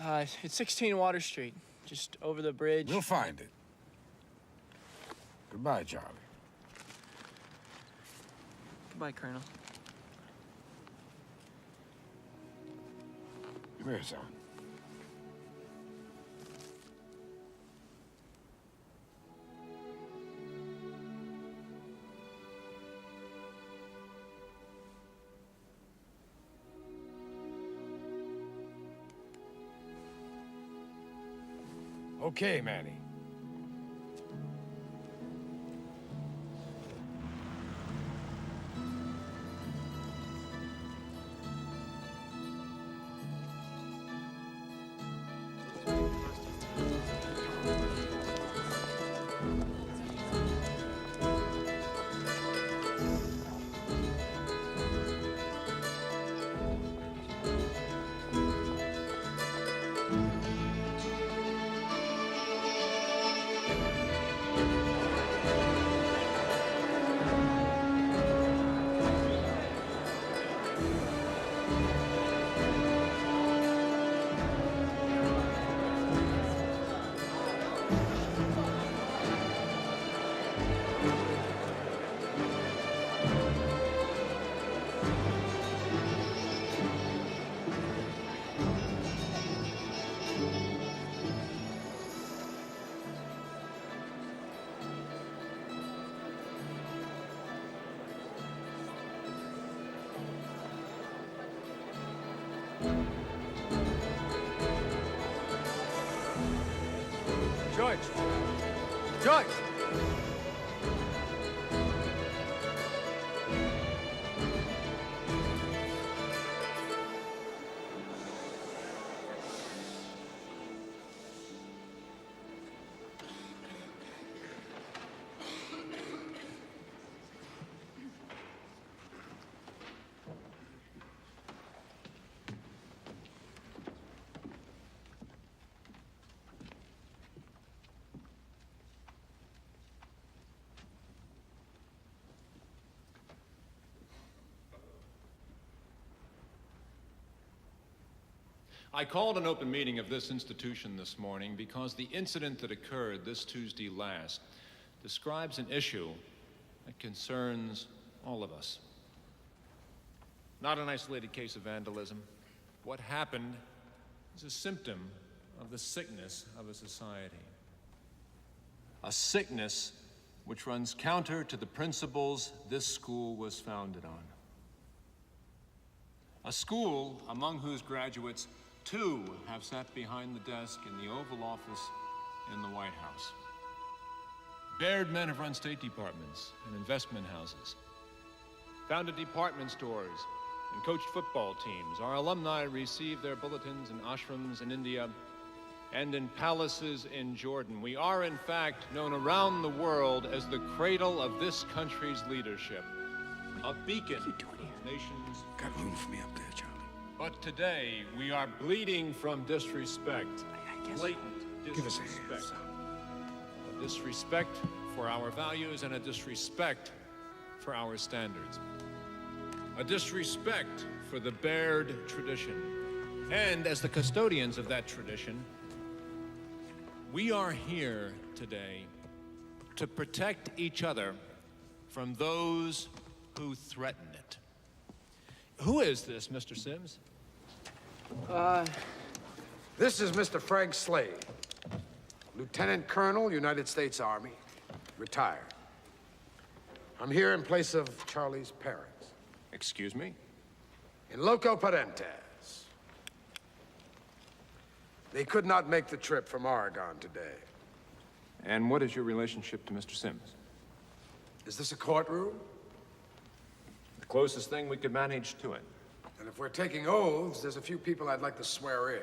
It's 16 Water Street, just over the bridge. We'll find it. Goodbye, Charlie. Goodbye, Colonel. Come here, son. Okay, Manny. George! George! I called an open meeting of this institution this morning because the incident that occurred this Tuesday last describes an issue that concerns all of us. Not an isolated case of vandalism. What happened is a symptom of the sickness of a society. A sickness which runs counter to the principles this school was founded on. A school among whose graduates two have sat behind the desk in the Oval Office in the White House. Baird men have run State Departments and investment houses, founded department stores, and coached football teams. Our alumni received their bulletins in ashrams in India and in palaces in Jordan. We are, in fact, known around the world as the cradle of this country's leadership, a beacon of nations. Got room for me up there, Charlie. But today, we are bleeding from disrespect. Blatant Give us a disrespect. hand, son. A disrespect for our values and a disrespect for our standards. A disrespect for the Baird tradition. And as the custodians of that tradition, we are here today to protect each other from those who threaten it. Who is this, Mr. Sims? This is Mr. Frank Slade, Lieutenant Colonel, United States Army, retired. I'm here in place of Charlie's parents. Excuse me? In loco parentes. They could not make the trip from Oregon today. And what is your relationship to Mr. Sims? Is this a courtroom? The closest thing we could manage to it. And if we're taking oaths, there's a few people I'd like to swear in.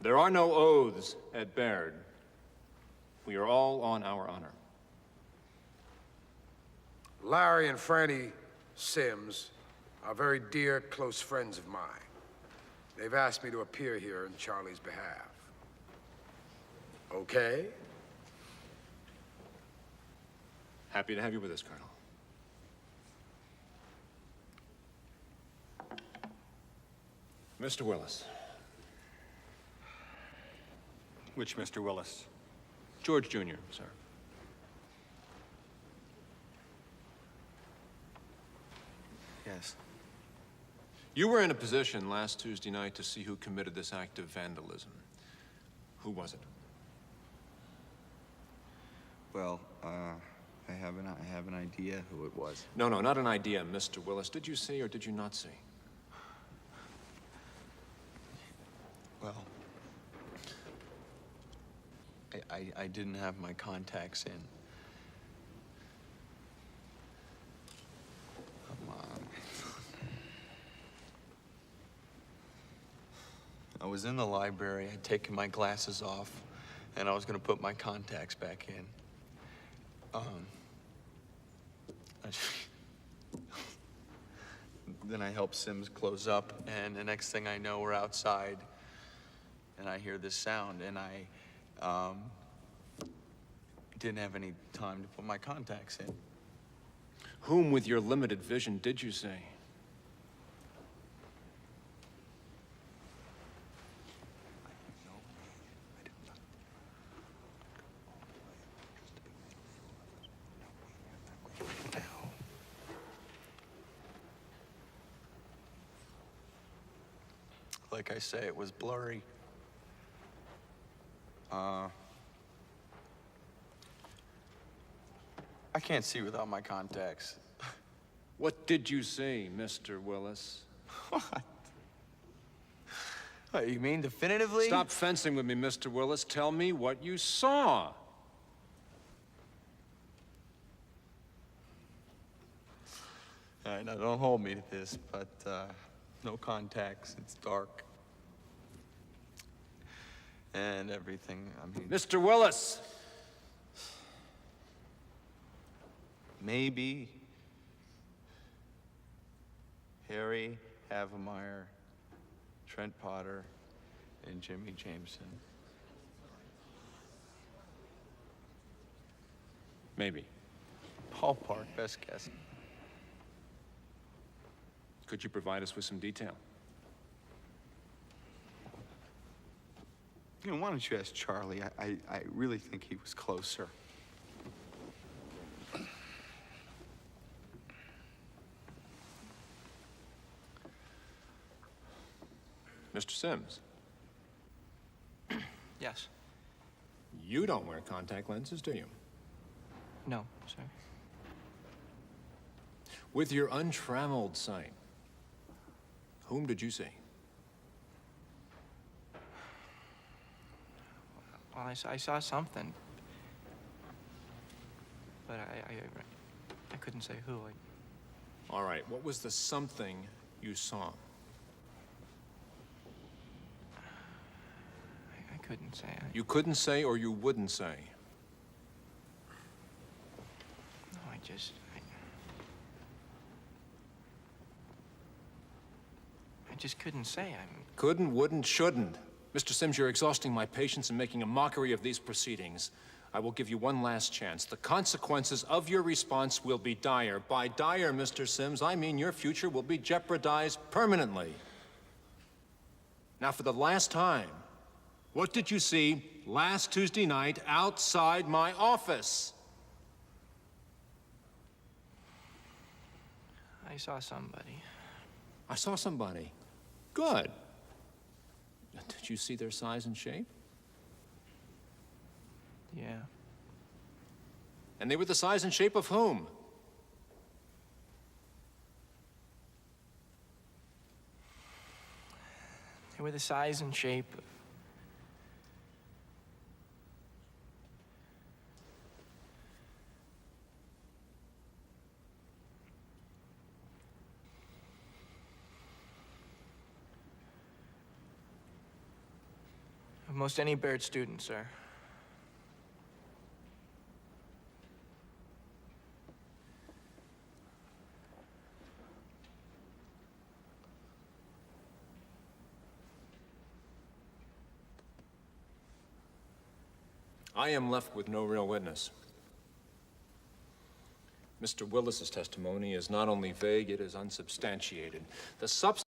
There are no oaths at Baird. We are all on our honor. Larry and Franny Sims are very dear, close friends of mine. They've asked me to appear here in Charlie's behalf. Okay? Happy to have you with us, Colonel. Mr. Willis. Which Mr. Willis? George Jr., sir. Yes. You were in a position last Tuesday night to see who committed this act of vandalism. Who was it? Well, I have an idea who it was. No, not an idea, Mr. Willis. Did you see or did you not see? Well, I didn't have my contacts in. Come on. I was in the library. I'd taken my glasses off, and I was gonna put my contacts back in. Then I helped Sims close up, and the next thing I know, we're outside, and I hear this sound, and I didn't have any time to put my contacts in. Whom, with your limited vision, did you see? Like I say, it was blurry. I can't see without my contacts. What did you see, Mr. Willis? What, you mean definitively? Stop fencing with me, Mr. Willis. Tell me what you saw. All right, now don't hold me to this, but no contacts. It's dark. And everything, I mean... Mr. Willis! Maybe Harry Havemeyer, Trent Potter, and Jimmy Jameson. Maybe. Ballpark, best guess. Could you provide us with some detail? You know, why don't you ask Charlie? I really think he was closer. Mr. Sims, Yes. you don't wear contact lenses, do you? No, sir. With your untrammeled sight, whom did you see? Well, I saw something. But I couldn't say who. All right, what was the something you saw? I couldn't say. You couldn't say or you wouldn't say? No, I just couldn't say. Couldn't, wouldn't, shouldn't. Mr. Sims, you're exhausting my patience and making a mockery of these proceedings. I will give you one last chance. The consequences of your response will be dire. By dire, Mr. Sims, I mean your future will be jeopardized permanently. Now, for the last time, what did you see last Tuesday night outside my office? I saw somebody. I saw somebody. Good. Did you see their size and shape? Yeah. And they were the size and shape of whom? They were the size and shape of most any Baird student, sir. I am left with no real witness. Mr. Willis's testimony is not only vague, it is unsubstantiated. The substance